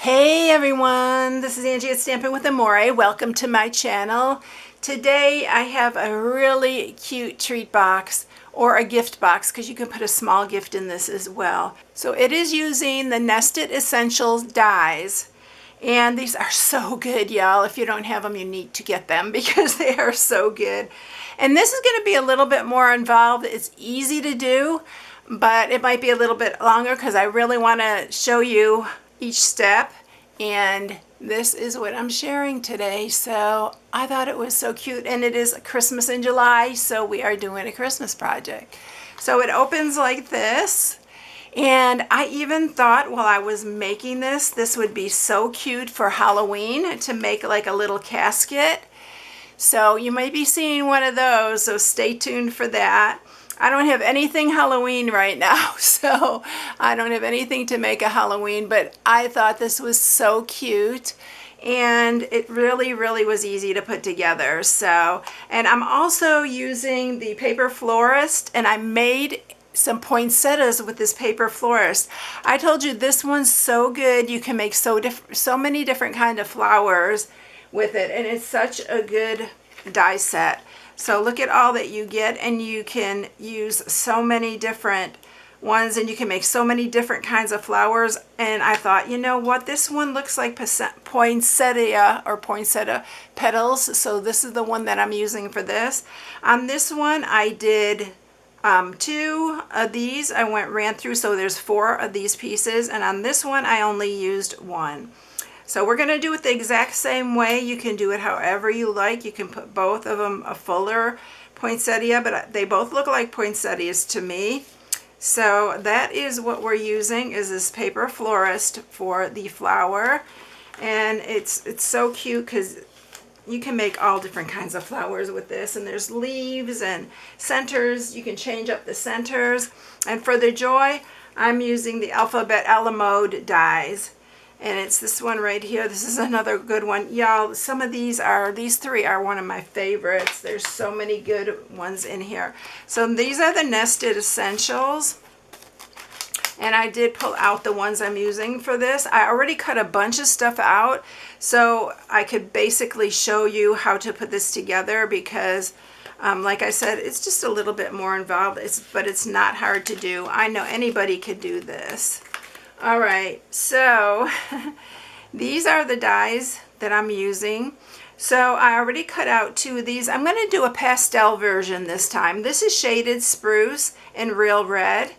Hey everyone, this is Angie at Stampin' with Amore. Welcome to my channel. Today I have a really cute treat box or a gift box because you can put a small gift in this as well. So it is using the Nested Essentials dies. And these are so good, y'all. If you don't have them, you need to get them because they are so good. And this is going to be a little bit more involved. It's easy to do, but it might be a little bit longer because I really want to show you each step. And this is what I'm sharing today. So I thought it was so cute. And it is Christmas in July, so we are doing a Christmas project. So it opens like this. And I even thought while I was making this would be so cute for Halloween to make like a little casket. So you might be seeing one of those, so stay tuned for that. I don't have anything Halloween right now, so I don't have anything to make a Halloween, but I thought this was so cute. And it really was easy to put together. So, and I'm also using the Paper Florist, and I made some poinsettias with this Paper Florist. I told you this one's so good. You can make so many different kind of flowers with it, and it's such a good die set. So look at all that you get, and you can use so many different ones, and you can make so many different kinds of flowers. And I thought, you know what, this one looks like poinsettia or poinsettia petals, so this is the one that I'm using for this. On this one I did 2 of these. I ran through, so there's 4 of these pieces, and on this one I only used 1. So we're going to do it the exact same way. You can do it however you like. You can put both of them a fuller poinsettia, but they both look like poinsettias to me. So that is what we're using, is this Paper Florist for the flower. And it's so cute because you can make all different kinds of flowers with this, and there's leaves and centers. You can change up the centers. And for the joy, I'm using the Alphabet a la Mode dies, and it's this one right here. This is another good one, y'all. Some of these 3 are one of my favorites. There's so many good ones in here. So these are the Nested Essentials, and I did pull out the ones I'm using for this. I already cut a bunch of stuff out, so I could basically show you how to put this together because, like I said, it's just a little bit more involved, but it's not hard to do. I know anybody could do this. All right, so these are the dies that I'm using. So I already cut out 2 of these. I'm going to do a pastel version this time. This is Shaded Spruce and Real Red.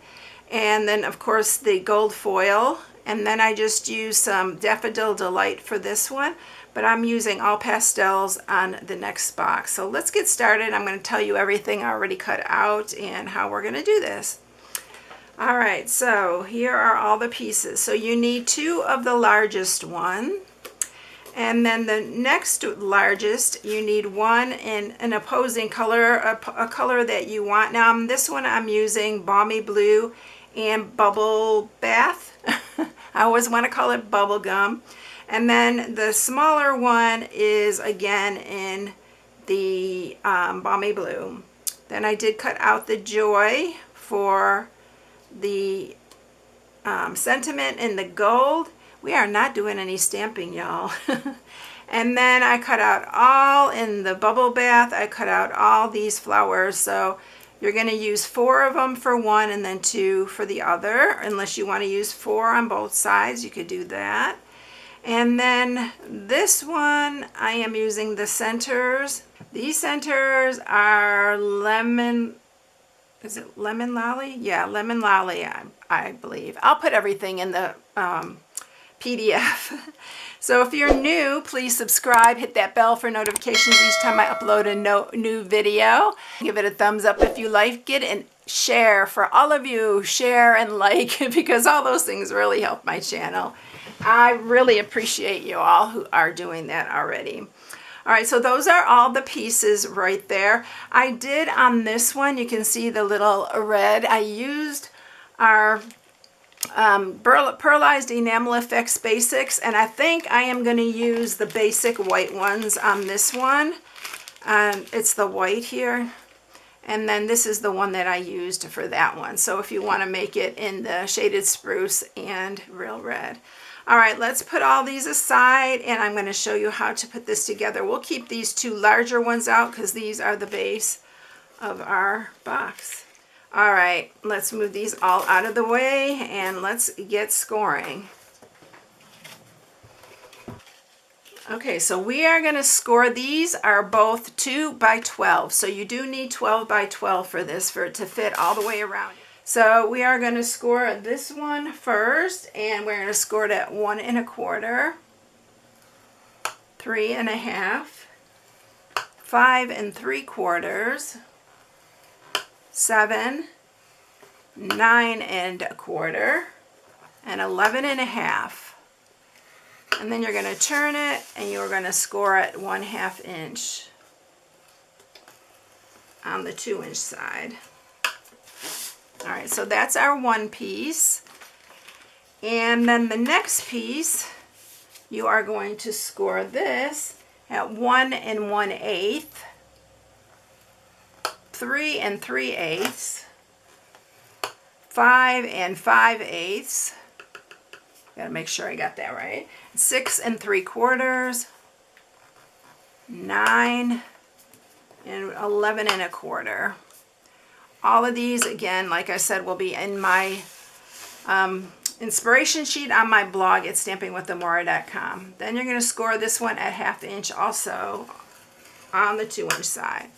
And then, of course, the gold foil. And then I just use some Daffodil Delight for this one. But I'm using all pastels on the next box. So let's get started. I'm going to tell you everything I already cut out and how we're going to do this. All right, so here are all the pieces. So you need 2 of the largest one. And then the next largest, you need 1 in an opposing color, a color that you want. Now on this one, I'm using Balmy Blue and Bubble Bath. I always want to call it Bubble Gum. And then the smaller one is again in the Balmy Blue. Then I did cut out the Joy for the Sentiment in the gold. We are not doing any stamping, y'all. And then I cut out all in the Bubble Bath. I cut out all these flowers. So you're going to use 4 of them for one and then 2 for the other. Unless you want to use 4 on both sides, you could do that. And then this one, I am using the centers. These centers are lemon. Is it Lemon Lolly? Yeah, Lemon Lolly, I believe. I'll put everything in the PDF. So if you're new, please subscribe, hit that bell for notifications each time I upload a new video. Give it a thumbs up if you like it, and share for all of you. Share and like, because all those things really help my channel. I really appreciate you all who are doing that already. All right, so those are all the pieces right there. I did on this one, you can see the little red. I used our Pearlized Enamel Effects Basics, and I think I am going to use the basic white ones on this one. It's the white here. And then this is the one that I used for that one. So if you want to make it in the Shaded Spruce and Real Red. All right, let's put all these aside, and I'm going to show you how to put this together. We'll keep these two larger ones out because these are the base of our box. All right, let's move these all out of the way and let's get scoring. Okay, so we are going to score. These are both 2 by 12, so you do need 12 by 12 for this, for it to fit all the way around. So we are going to score this one first, and we're going to score it at 1 1/4, 3 1/2, 5 3/4, 7, 9 1/4, and 11 1/2. And then you're going to turn it, and you're going to score it 1/2 inch on the 2 inch side. All right, so that's our one piece. And then the next piece, you are going to score this at 1 1/8, 3 3/8, 5 5/8. Gotta make sure I got that right. 6 3/4, 9 and 11 1/4. All of these, again, like I said, will be in my inspiration sheet on my blog at StampingWithAmore.com. Then you're going to score this one at 1/2 inch also on the 2 inch side.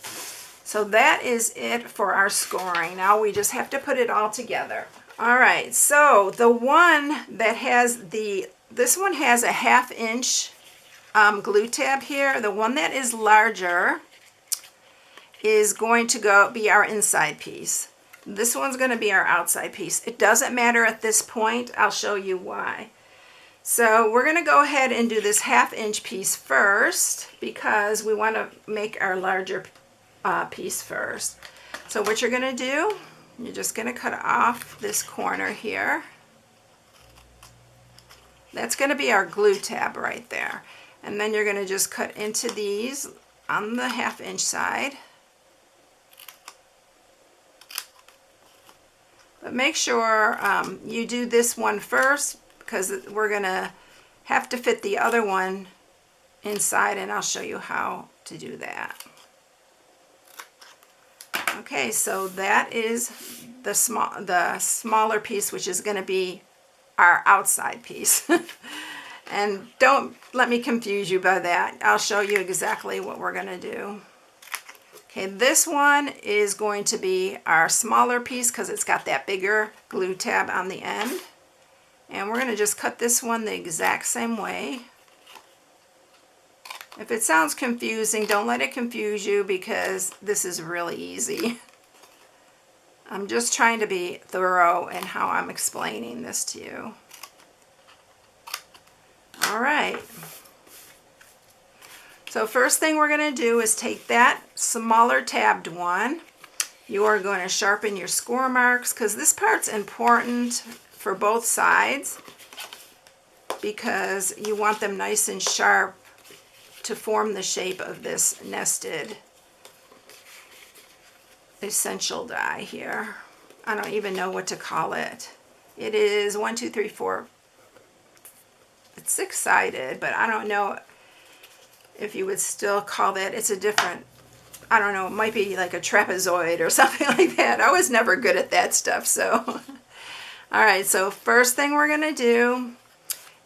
So that is it for our scoring. Now we just have to put it all together. All right, so the one that has this one has a 1/2 inch glue tab here. The one that is larger is going to be our inside piece. This one's going to be our outside piece. It doesn't matter at this point. I'll show you why. So we're going to go ahead and do this 1/2 inch piece first because we want to make our larger piece first. So what you're going to do, you're just going to cut off this corner here. That's going to be our glue tab right there. And then you're going to just cut into these on the 1/2 inch side. But make sure you do this one first because we're going to have to fit the other one inside, and I'll show you how to do that. Okay, so that is the smaller piece, which is going to be our outside piece. And don't let me confuse you by that. I'll show you exactly what we're going to do. Okay, this one is going to be our smaller piece because it's got that bigger glue tab on the end. And we're going to just cut this one the exact same way. If it sounds confusing, don't let it confuse you because this is really easy. I'm just trying to be thorough in how I'm explaining this to you. All right. So first thing we're going to do is take that smaller tabbed one. You are going to sharpen your score marks because this part's important for both sides because you want them nice and sharp to form the shape of this nested essential die here. I don't even know what to call it. It is 1, 2, 3, 4. It's 6-sided, but I don't know if you would still call that. It's a different, I don't know, it might be like a trapezoid or something like that. I was never good at that stuff, so. All right, so first thing we're gonna do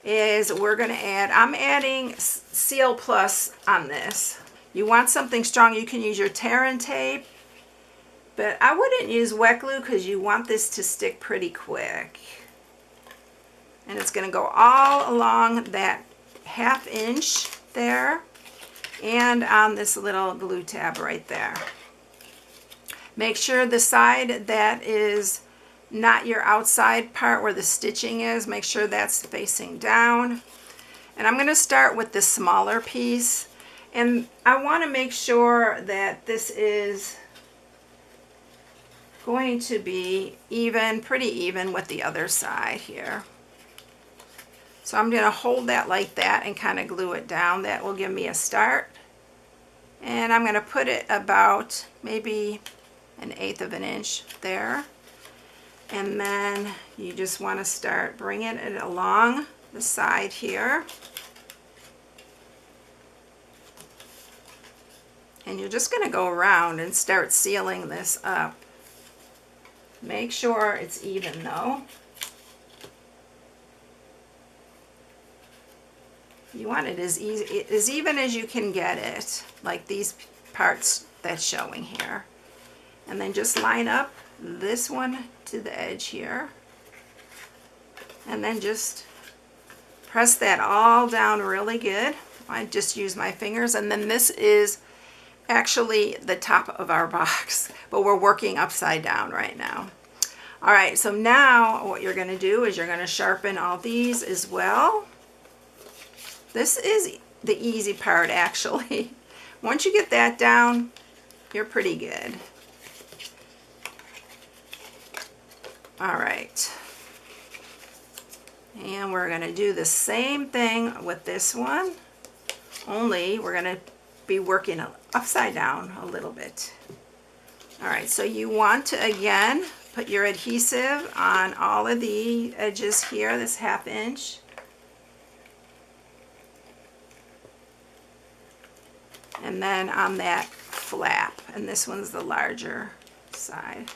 is we're gonna add, I'm adding Seal Plus on this. You want something strong, you can use your tear and tape, but I wouldn't use wet glue because you want this to stick pretty quick. And it's gonna go all along that 1/2 inch there and on this little glue tab right there. Make sure the side that is not your outside part where the stitching is, make sure that's facing down. And I'm going to start with the smaller piece, and I want to make sure that this is going to be even, pretty even with the other side here. So I'm going to hold that like that and kind of glue it down. That will give me a start. And I'm going to put it about maybe 1/8 of an inch there. And then you just want to start bringing it along the side here. And you're just going to go around and start sealing this up. Make sure it's even though. You want it as even as you can get it, like these parts that's showing here. And then just line up this one to the edge here. And then just press that all down really good. I just use my fingers. And then this is actually the top of our box, but we're working upside down right now. All right, so now what you're going to do is you're going to sharpen all these as well. This is the easy part, actually. Once you get that down, you're pretty good. All right. And we're going to do the same thing with this one, only we're going to be working upside down a little bit. All right, so you want to, again, put your adhesive on all of the edges here, this 1/2 inch. And then on that flap, and this one's the larger side.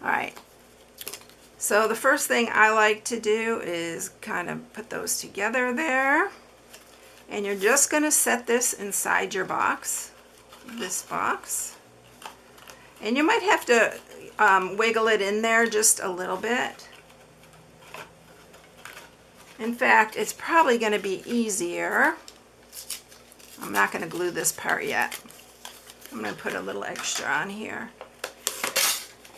All right, so the first thing I like to do is kind of put those together there, and you're just going to set this inside your box, this box, and you might have to wiggle it in there just a little bit. In fact, it's probably going to be easier. I'm not going to glue this part yet. I'm going to put a little extra on here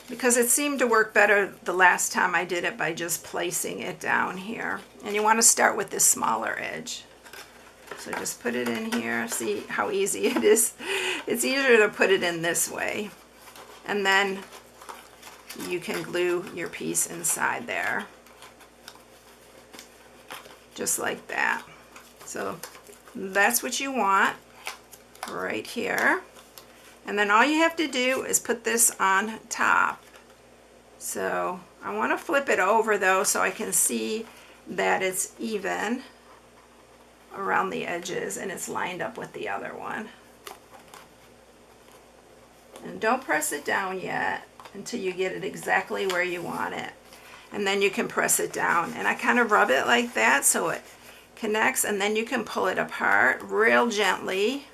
because it seemed to work better the last time I did it by just placing it down here. And you want to start with this smaller edge. So just put it in here. See how easy it is? It's easier to put it in this way. And then you can glue your piece inside there. Just like that. So that's what you want right here. And then all you have to do is put this on top. So I want to flip it over though so I can see that it's even around the edges and it's lined up with the other one. And don't press it down yet until you get it exactly where you want it. And then you can press it down. And I kind of rub it like that so it connects, and then you can pull it apart real gently.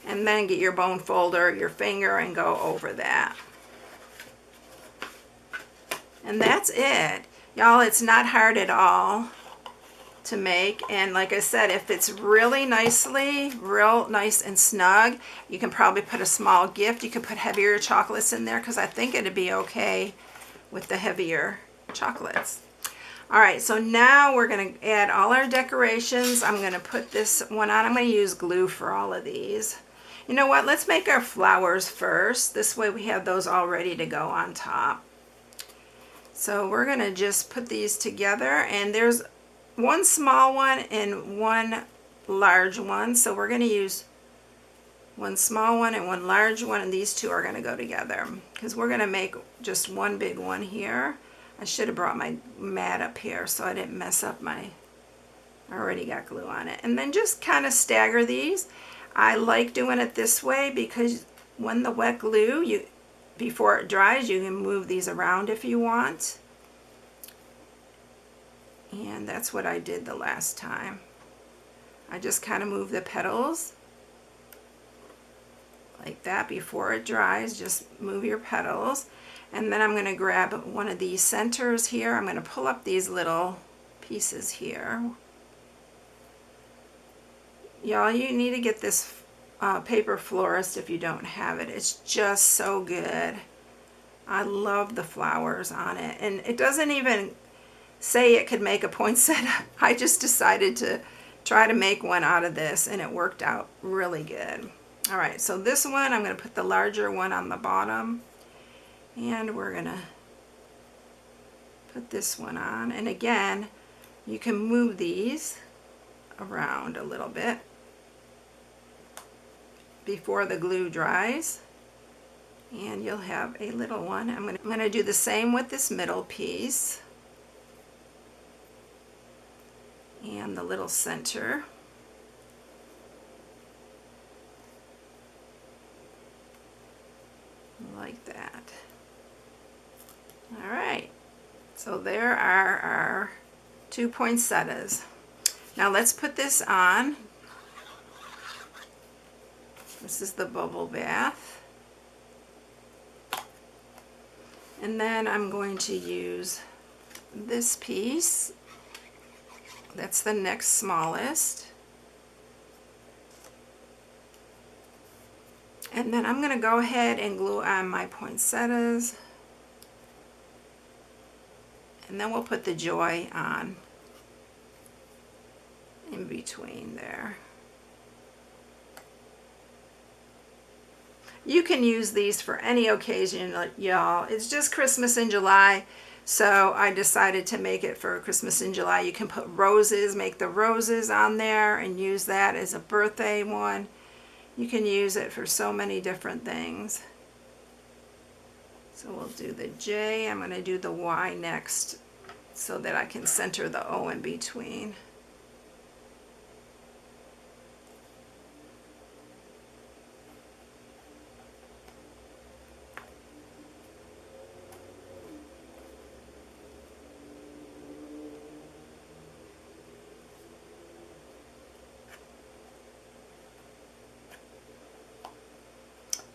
And then get your bone folder, your finger, and go over that. And that's it. Y'all, it's not hard at all to make. And like I said, if it's really nicely, real nice and snug, you can probably put a small gift. You could put heavier chocolates in there because I think it'd be okay with the heavier chocolates. All right, so now we're going to add all our decorations. I'm going to put this one on. I'm going to use glue for all of these. You know what? Let's make our flowers first. This way we have those all ready to go on top. So we're going to just put these together, and there's one small one and one large one. So we're going to use one small one and one large one, and these two are going to go together because we're going to make just one big one here. I should have brought my mat up here so I didn't mess up my, I already got glue on it. And then just kind of stagger these. I like doing it this way because when the wet glue, before it dries, you can move these around if you want. And that's what I did the last time. I just kind of move the petals like that before it dries. Just move your petals. And then I'm going to grab one of these centers here. I'm going to pull up these little pieces here. Y'all, you need to get this paper florist if you don't have it. It's just so good. I love the flowers on it. And it doesn't even say it could make a poinsettia. I just decided to try to make one out of this, and it worked out really good. All right, so this one, I'm going to put the larger one on the bottom. And we're going to put this one on. And again, you can move these around a little bit before the glue dries. And you'll have a little one. I'm gonna do the same with this middle piece and the little center. Like that. All right, so there are our 2 poinsettias. Now let's put this on. This is the bubble bath. And then I'm going to use this piece. That's the next smallest. And then I'm going to go ahead and glue on my poinsettias. And then we'll put the joy on in between there. You can use these for any occasion, y'all. It's just Christmas in July, so I decided to make it for Christmas in July. You can put roses, make the roses on there and use that as a birthday one. You can use it for so many different things. So we'll do the J. I'm going to do the Y next so that I can center the O in between.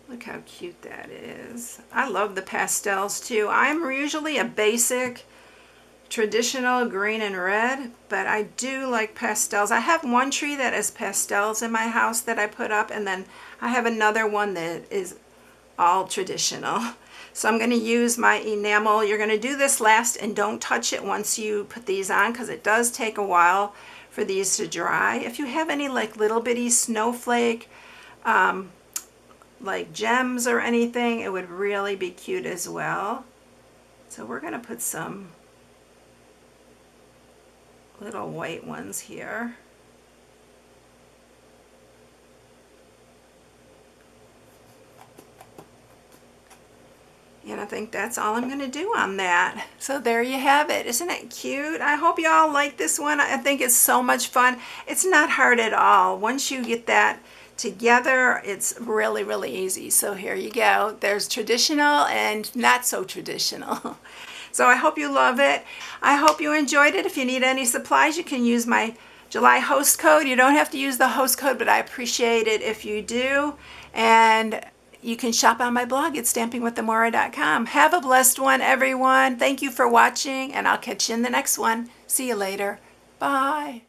Look how cute that is. I love the pastels too. I'm usually a basic, traditional green and red, but I do like pastels. I have one tree that has pastels in my house that I put up, and then I have another one that is all traditional. So I'm going to use my enamel. You're going to do this last and don't touch it once you put these on, because it does take a while for these to dry. If you have any like little bitty snowflake, like gems or anything, it would really be cute as well. So we're going to put some little white ones here. And I think that's all I'm going to do on that. So there you have it. Isn't it cute? I hope you all like this one. I think it's so much fun. It's not hard at all. Once you get that together, it's really, really easy. So here you go. There's traditional and not so traditional. So I hope you love it. I hope you enjoyed it. If you need any supplies, you can use my July host code. You don't have to use the host code, but I appreciate it if you do. And you can shop on my blog at stampingwithamore.com. Have a blessed one, everyone. Thank you for watching, and I'll catch you in the next one. See you later. Bye.